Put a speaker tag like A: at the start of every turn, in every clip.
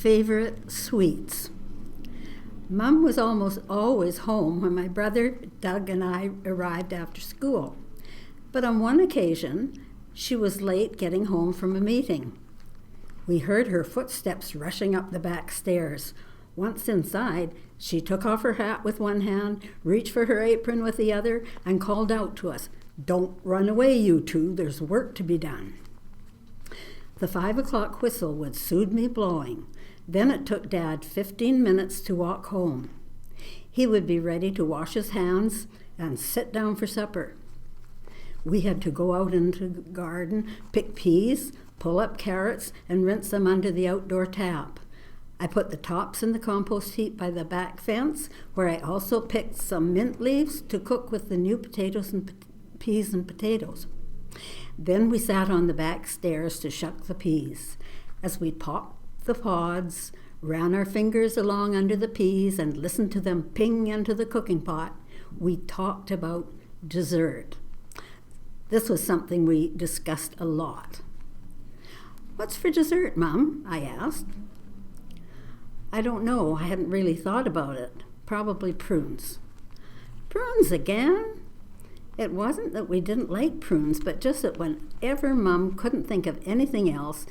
A: favorite sweets. Mom was almost always home when my brother Doug and I arrived after school. But on one occasion, she was late getting home from a meeting. We heard her footsteps rushing up the back stairs. Once inside, she took off her hat with one hand, reached for her apron with the other, and called out to us, "Don't run away, you two. There's work to be done." The 5 o'clock whistle would soothe me blowing. Then it took Dad 15 minutes to walk home. He would be ready to wash his hands and sit down for supper. We had to go out into the garden, pick peas, pull up carrots, and rinse them under the outdoor tap. I put the tops in the compost heap by the back fence, where I also picked some mint leaves to cook with the new potatoes and peas and potatoes. Then we sat on the back stairs to shuck the peas. As we popped the pods, ran our fingers along under the peas, and listened to them ping into the cooking pot, we talked about dessert. This was something we discussed a lot. "What's for dessert, Mom?" I asked. "I don't know. I hadn't really thought about it. Probably prunes." "Prunes again?" It wasn't that we didn't like prunes, but just that whenever Mom couldn't think of anything else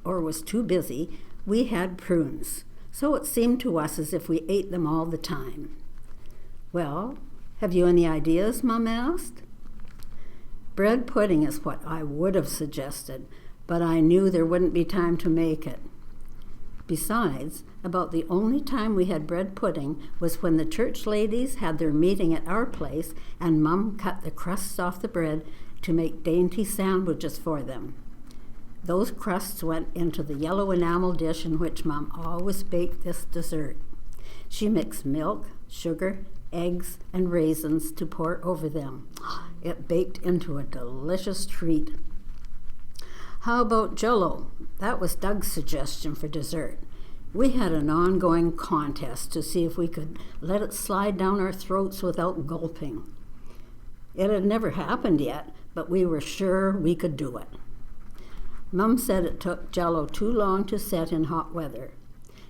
A: or was too busy, we had prunes. So it seemed to us as if we ate them all the time. "Well, have you any ideas?" Mom asked. Bread pudding is what I would have suggested, but I knew there wouldn't be time to make it. Besides, about the only time we had bread pudding was when the church ladies had their meeting at our place and Mom cut the crusts off the bread to make dainty sandwiches for them. Those crusts went into the yellow enamel dish in which Mom always baked this dessert. She mixed milk, sugar, eggs, and raisins to pour over them. It baked into a delicious treat. "How about Jell-O?" That was Doug's suggestion for dessert. We had an ongoing contest to see if we could let it slide down our throats without gulping. It had never happened yet, but we were sure we could do it. Mom said it took Jell-O too long to set in hot weather.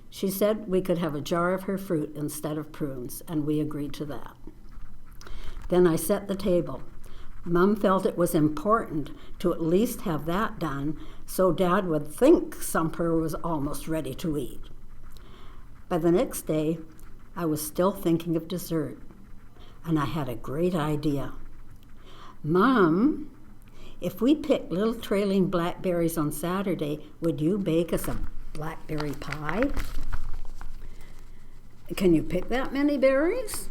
A: She said we could have a jar of her fruit instead of prunes, and we agreed to that. Then I set the table. Mom felt it was important to at least have that done so Dad would think supper was almost ready to eat. By the next day, I was still thinking of dessert, and I had a great idea. "Mom, if we picked little trailing blackberries on Saturday, would you bake us a blackberry pie?" "Can you pick that many berries?"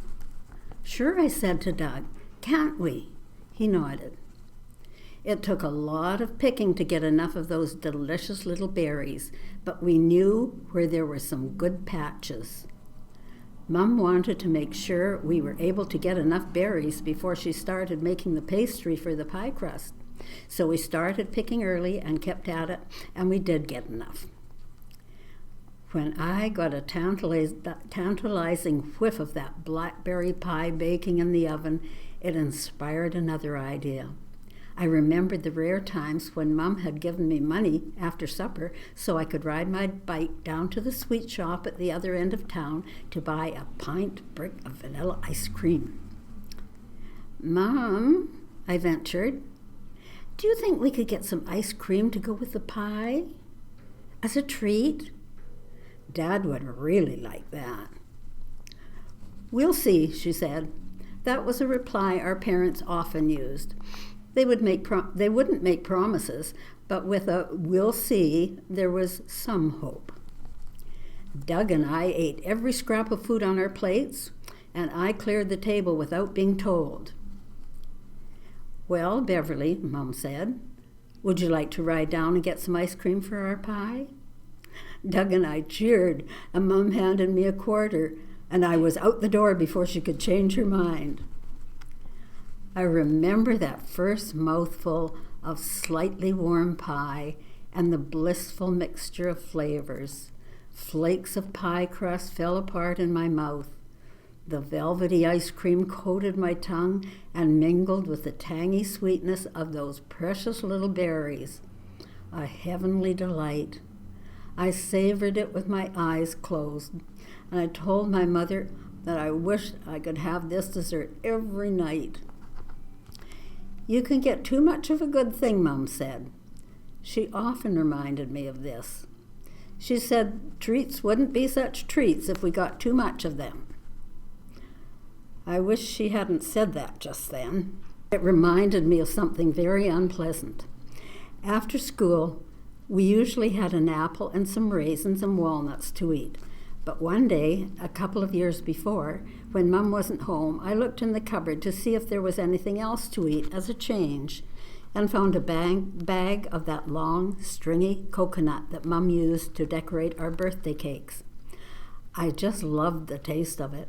A: "Sure," I said to Doug. "Can't we?" He nodded. It took a lot of picking to get enough of those delicious little berries, but we knew where there were some good patches. Mom wanted to make sure we were able to get enough berries before she started making the pastry for the pie crust. So we started picking early and kept at it, and we did get enough. When I got a tantalizing whiff of that blackberry pie baking in the oven, it inspired another idea. I remembered the rare times when Mom had given me money after supper so I could ride my bike down to the sweet shop at the other end of town to buy a pint brick of vanilla ice cream. "Mom," I ventured, "do you think we could get some ice cream to go with the pie? As a treat?" Dad would really like that. "We'll see," she said. That was a reply our parents often used. They wouldn't make promises, but with a "we'll see," there was some hope. Doug and I ate every scrap of food on our plates, and I cleared the table without being told. "Well, Beverly," Mom said, "would you like to ride down and get some ice cream for our pie?" Doug and I cheered, and Mom handed me a quarter, and I was out the door before she could change her mind. I remember that first mouthful of slightly warm pie and the blissful mixture of flavors. Flakes of pie crust fell apart in my mouth. The velvety ice cream coated my tongue and mingled with the tangy sweetness of those precious little berries. A heavenly delight. I savored it with my eyes closed, and I told my mother that I wished I could have this dessert every night. "You can get too much of a good thing," Mom said. She often reminded me of this. She said treats wouldn't be such treats if we got too much of them. I wish she hadn't said that just then. It reminded me of something very unpleasant. After school, we usually had an apple and some raisins and walnuts to eat. But one day, a couple of years before, when Mom wasn't home, I looked in the cupboard to see if there was anything else to eat as a change, and found a bag of that long, stringy coconut that Mom used to decorate our birthday cakes. I just loved the taste of it,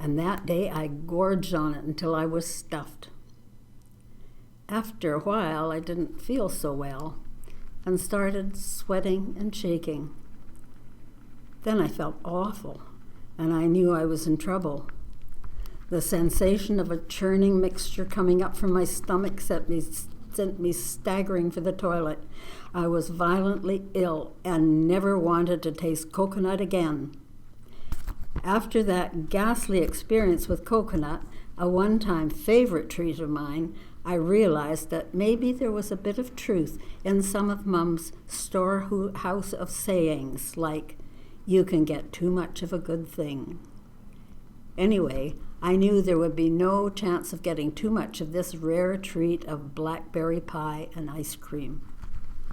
A: and that day I gorged on it until I was stuffed. After a while, I didn't feel so well and started sweating and shaking. Then I felt awful, and I knew I was in trouble. The sensation of a churning mixture coming up from my stomach sent me staggering for the toilet. I was violently ill and never wanted to taste coconut again. After that ghastly experience with coconut, a one-time favorite treat of mine, I realized that maybe there was a bit of truth in some of Mom's storehouse of sayings, like, "You can get too much of a good thing." Anyway, I knew there would be no chance of getting too much of this rare treat of blackberry pie and ice cream.